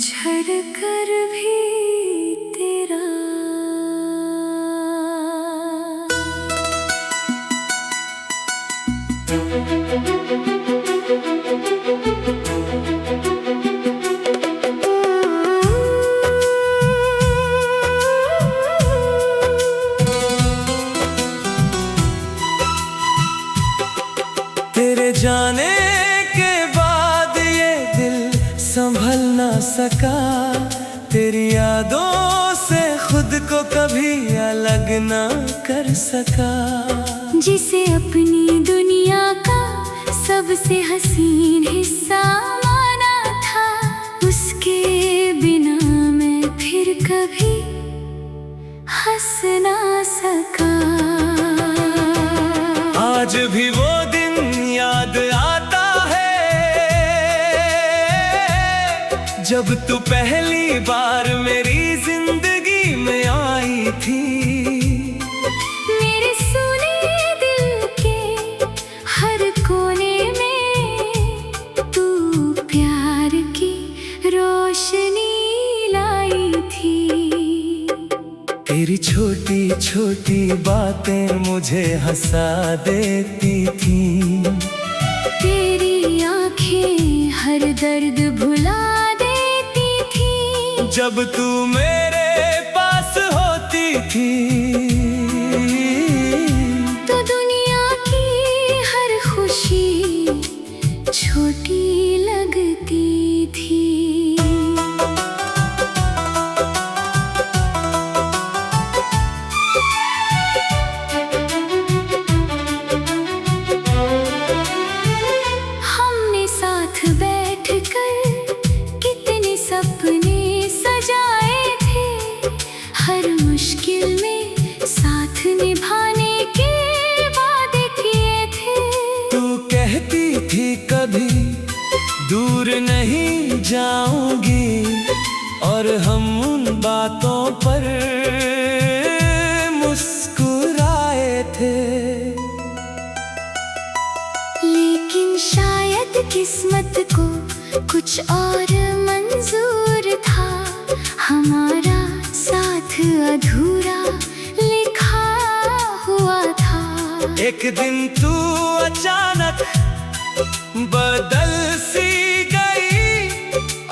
छड़ कर भी तेरा तेरे जाने के बाद ये दिल संभल ना सका, तेरी यादों से खुद को कभी अलग ना कर सका। जिसे अपनी दुनिया का सबसे हसीन हिस्सा माना था, उसके बिना मैं फिर कभी हंस ना सका। आज भी वो दिन याद आता है जब तू पहली बार मेरी जिंदगी में आई थी। मेरे सुने दिल के हर कोने में तू प्यार की रोशनी लाई थी। तेरी छोटी छोटी बातें मुझे हंसा देती थी। तेरी आंखें हर दर्द भुला देती थी। जब तू मेरे पास होती थी तो दुनिया की हर खुशी छोटी लगती थी। हमने साथ बैठकर कितने सपने सजाए थे, हर मुश्किल में साथ निभाने के वादे किए थे। तू कहती थी कभी दूर नहीं जाऊंगी, और हम उन बातों पर मुस्कुराए थे। लेकिन शायद किस्मत को कुछ और मंजूर था, हमारा साथ अधूरा लिखा हुआ था। एक दिन तू अचानक बदल सी गई,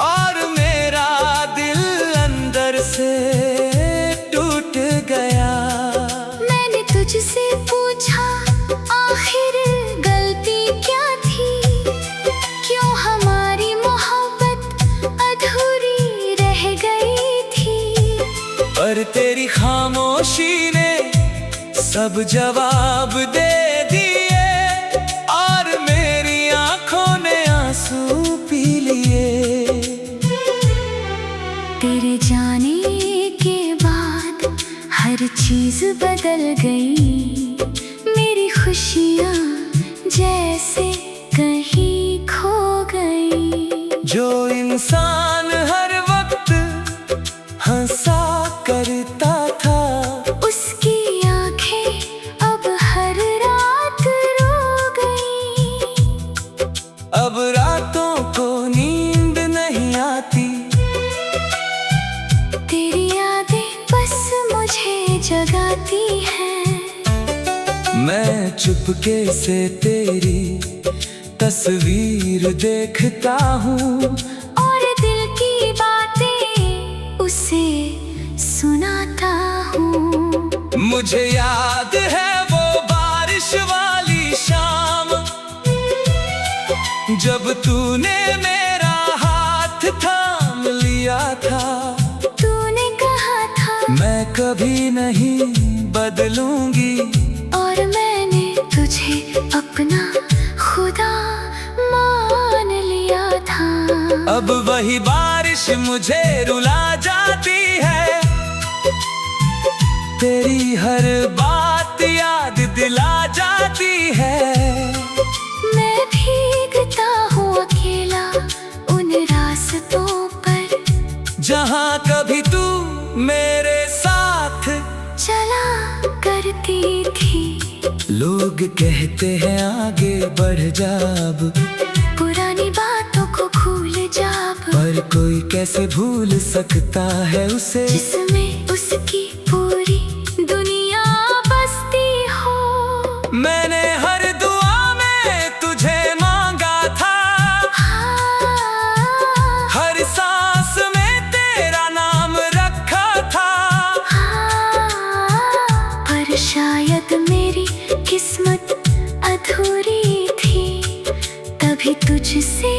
और मेरा दिल अंदर से टूट गया। मैंने तुझसे पूछा आखिर गलती क्या थी, क्यों हमारी मोहब्बत अधूरी रह गई थी। पर तेरी खामोशी ने सब जवाब दे दिए, और मेरी आंखों ने आंसू पी लिए। तेरे जाने के बाद हर चीज बदल गई, मेरी खुशियाँ जैसे कहीं खो गई। जो इंसान हर वक्त हंसा करता था, उसकी आंखें अब हर रात रो गई। अब रातों को नींद नहीं आती। तेरी यादें बस मुझे जगाती हैं। मैं चुपके से तेरी तस्वीर देखता हूँ, और दिल की बातें उसे सुनाता हूँ। मुझे याद है वो बारिश वाली शाम, जब तूने मेरा हाथ थाम लिया था। तूने कहा था मैं कभी नहीं बदलूंगी, और मैंने तुझे अपना खुदा मान लिया था। अब वही बारिश मुझे रुला जाती है, तेरी हर बात याद दिला जाती है। मैं भीगता हूँ अकेला उन रास्तों पर, जहाँ कभी तू मेरे साथ चला करती थी। लोग कहते हैं आगे बढ़ जा अब, पुरानी बातों को भूल जा पर कोई कैसे भूल सकता है उसे जिसमें उसकी पूरी दुनिया बसती हो। मैंने हर दुआ में तुझे मांगा था, हर सांस में तेरा नाम रखा था। पर शायद मेरी किस्मत अधूरी थी, तभी तुझसे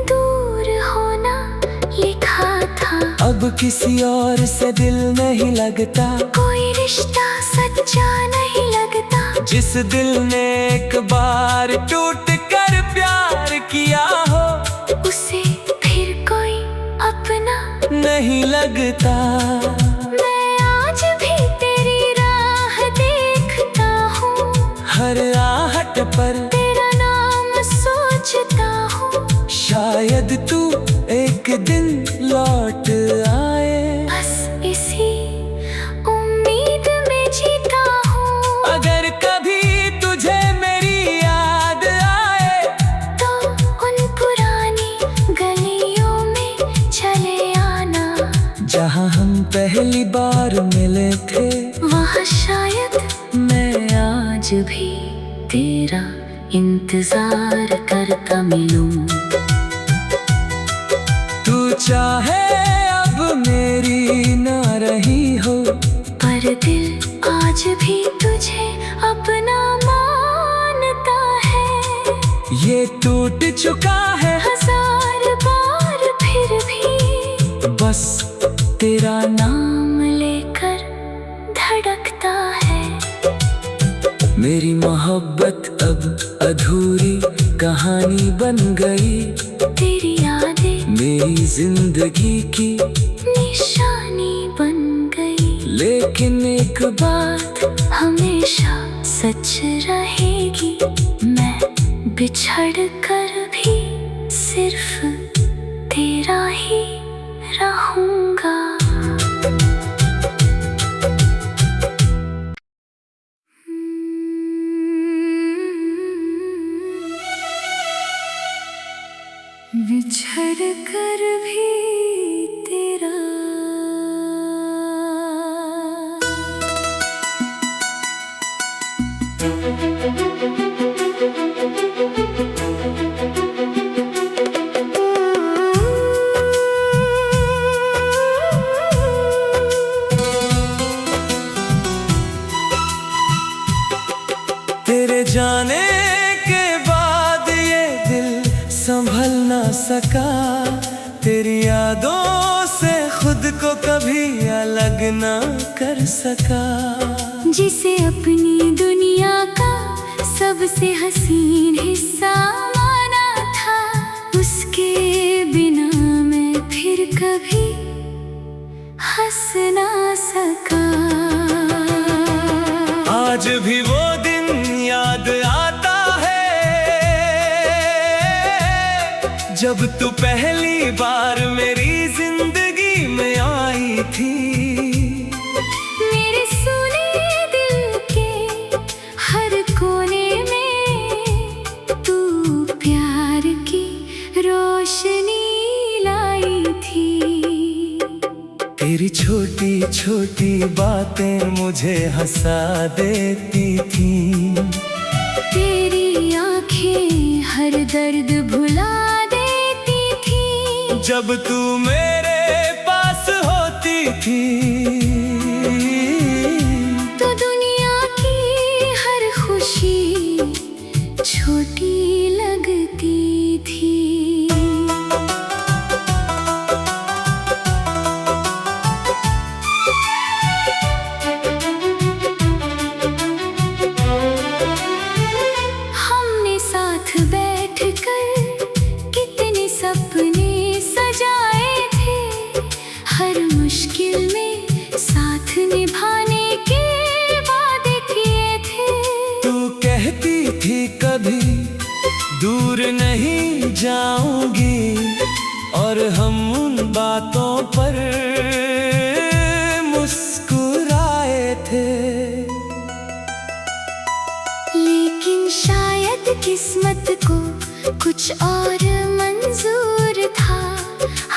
दूर होना लिखा था। अब किसी और से दिल नहीं लगता, कोई रिश्ता सच्चा नहीं लगता। जिस दिल ने एक बार टूट कर प्यार किया हो, उसे फिर कोई अपना नहीं लगता। मैं आज भी तेरी राह देखता हूँ, हर आहट पर तेरा नाम सोचता हूँ। शायद तू एक दिन लौट आए, बस इसी उम्मीद में जीता हूँ। अगर कभी तुझे मेरी याद आए तो उन पुरानी गलियों में चले आना, जहाँ हम पहली बार मिले थे। वहाँ शायद मैं आज भी तेरा इंतजार करता मिलूं। तू चाहे अब मेरी ना रही हो, पर दिल आज भी तुझे अपना मानता है। ये टूट चुका है हजार बार फिर भी बस तेरा नाम लेकर धड़कता है। मेरी मोहब्बत अब अधूरी कहानी बन गई, तेरी यादें मेरी जिंदगी की निशानी बन गई। लेकिन एक बात हमेशा सच रहेगी, मैं बिछड़ कर भी सिर्फ तेरा ही रहूंगा। बिछड़ कर भी तेरा तेरे जाने के बाद ये दिल संभल ना सका। तेरी यादों से खुद को कभी अलग ना कर सका। जिसे अपनी दुनिया का सबसे हसीन हिस्सा माना था, उसके बिना मैं फिर कभी हंस ना सका। आज भी वो दिन याद आता है, जब तू पहली बार मेरी जिंदगी में आई थी। मेरे सुने दिल के हर कोने में तू प्यार की रोशनी लाई थी। तेरी छोटी छोटी बातें मुझे हंसा देती थी। तेरी आंखें हर दर्द भुला देती थी। जब तू मेरे पास होती थी, तो दुनिया की हर खुशी छोटी लगती थी। हमने साथ बैठकर कितने सपने सजाए थे, हर मुश्किल में साथ निभाने के वादे किए थे। तू कहती थी कभी दूर नहीं जाऊंगी, और हम उन बातों पर मुस्कुराए थे। लेकिन शायद किस्मत को कुछ और मंजूर था,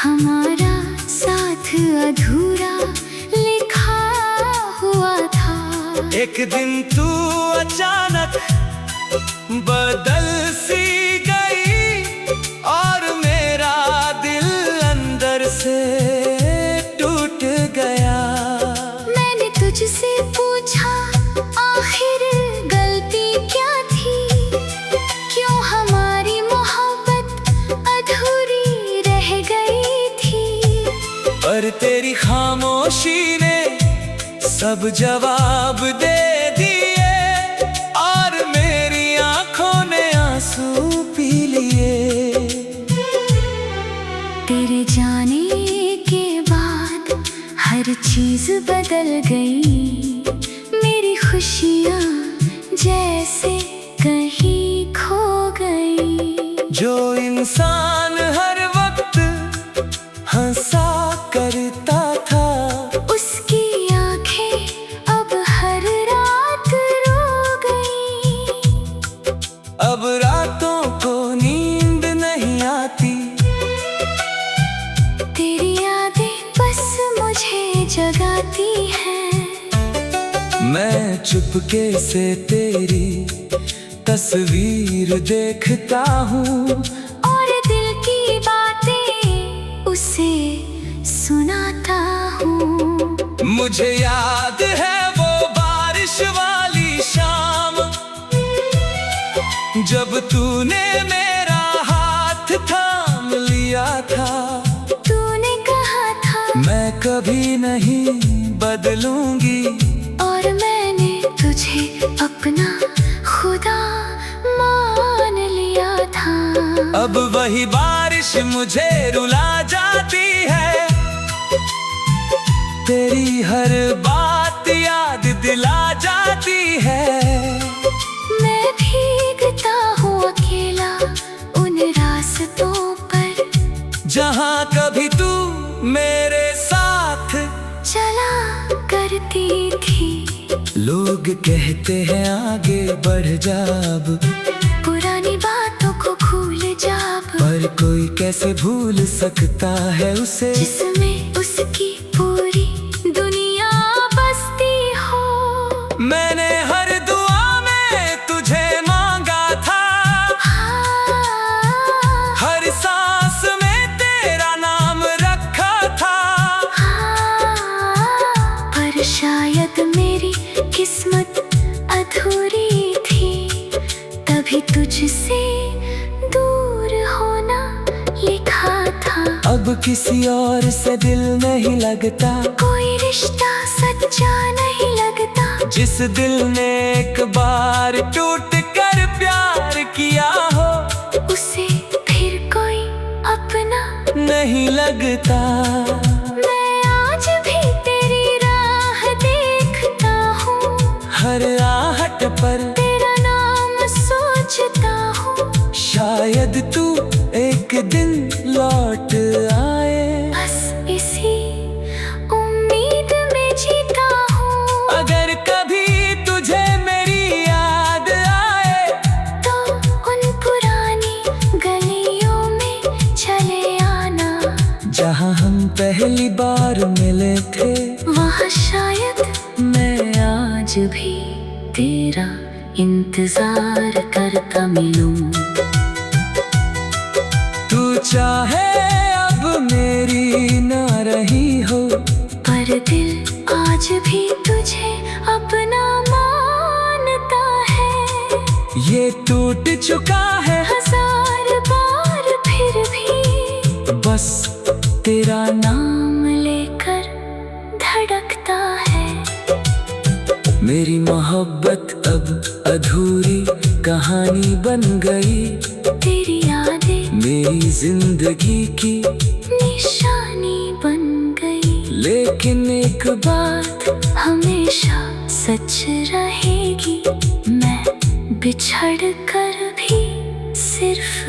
हमारा साथ अधूरा लिखा हुआ था। एक दिन तू अचानक बदल सी गई और मेरा दिल अंदर से टूट गया। मैंने तुझसे पूछा आखिर गलती क्या थी, क्यों हमारी मोहब्बत अधूरी रह गई थी। पर तेरी खामोशी ने सब जवाब दे दिए और मेरी आंखों ने आंसू पी लिए। तेरे जाने के बाद हर चीज बदल गई, मेरी खुशियाँ जैसे कहीं खो गई। जो इंसान हर वक्त हंसा करता था, उसकी आंखें अब हर रात रो गई। अब रातों को नींद नहीं आती, तेरी यादें बस मुझे जगाती हैं। मैं चुपके से तेरी तस्वीर देखता हूँ और दिल की बातें उसे सुनाता हूँ। मुझे याद है वो बारिश वाली शाम, जब तूने मेरा हाथ थाम लिया था। तूने कहा था मैं कभी नहीं बदलूंगी, और मैंने तुझे अपना खुदा मान लिया था। अब वही बारिश मुझे रुला जाती है, तेरी हर बात याद दिला जाती है। मैं भीगता हूँ अकेला उन रास्तों पर, जहाँ कभी तू मेरे साथ चला करती थी। लोग कहते हैं आगे बढ़ जा अब, पुरानी बातों को भूल जा अब, पर कोई कैसे भूल सकता है उसे जिसमें उसकी पूरी दुनिया बसती हो। मैंने हर दुआ में तुझे मांगा था, हर सांस में तेरा नाम रखा था। पर शायद मेरी किस्मत अधूरी थी, तभी तुझसे दूर होना लिखा था। अब किसी और से दिल नहीं लगता, कोई रिश्ता सच्चा नहीं लगता। जिस दिल ने एक बार टूट कर प्यार किया हो, उसे फिर कोई अपना नहीं लगता। मैं आज भी तेरी राह देखता हूँ, हर आहट पर तेरा नाम सोचता हूँ। शायद तू एक दिन लौट आए, बस इसी उम्मीद में जीता हूँ। अगर कभी तुझे मेरी याद आए, तो उन पुरानी गलियों में चले आना, जहाँ हम पहली बार मिले थे। वहाँ शायद मैं आज भी तेरा इंतजार करता मिलूं। तू चाहे अब मेरी ना रही हो, पर दिल आज भी तुझे अपना मानता है। ये टूट चुका है हजार बार फिर भी बस तेरा नाम लेकर धड़कता है। मेरी मोहब्बत अब अधूरी कहानी बन गई, तेरी यादें मेरी जिंदगी की निशानी बन गई। लेकिन एक बात हमेशा सच रहेगी, मैं बिछड़ कर भी सिर्फ